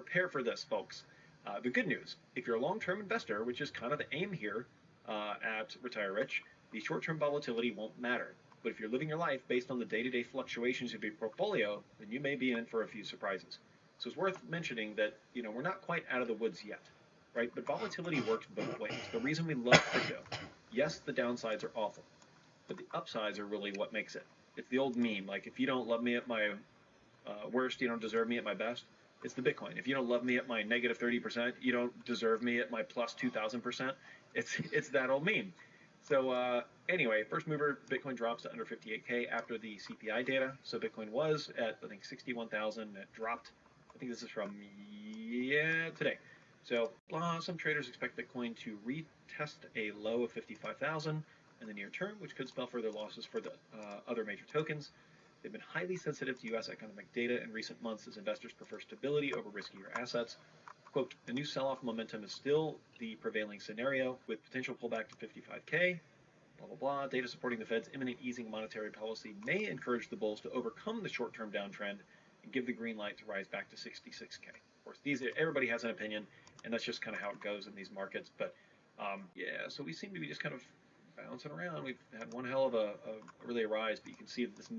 prepare for this, folks. The good news, if you're a long-term investor, which is kind of the aim here at Retire Rich, the short-term volatility won't matter. But if you're living your life based on the day-to-day fluctuations of your portfolio, then you may be in for a few surprises. So it's worth mentioning that we're not quite out of the woods yet, right? But volatility works both ways. The reason we love crypto, yes, the downsides are awful, but the upsides are really what makes it. It's the old meme, like if you don't love me at my worst, you don't deserve me at my best. It's the Bitcoin. If you don't love me at my negative 30%, you don't deserve me at my plus 2,000%. It's that old meme. So anyway, first mover Bitcoin drops to under 58K after the CPI data. So Bitcoin was at I think 61,000. It dropped. I think this is from today. So some traders expect Bitcoin to retest a low of 55,000 in the near term, which could spell further losses for the other major tokens. They've been highly sensitive to U.S. economic data in recent months as investors prefer stability over riskier assets. Quote, a new sell-off momentum is still the prevailing scenario with potential pullback to 55K, blah, blah, blah. Data supporting the Fed's imminent easing monetary policy may encourage the bulls to overcome the short-term downtrend and give the green light to rise back to 66K. Of course, everybody has an opinion, and that's just kind of how it goes in these markets. But yeah, so we seem to be just kind of bouncing around. We've had one hell of a rise, but you can see that this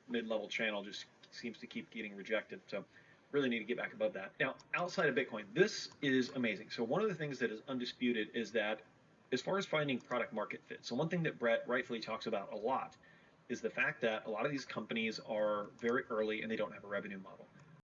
mid-level channel just seems to keep getting rejected. So really need to get back above that. Now, outside of Bitcoin, this is amazing. So one of the things that is undisputed is that as far as finding product market fit, so one thing that Brett rightfully talks about a lot is the fact that a lot of these companies are very early and they don't have a revenue model.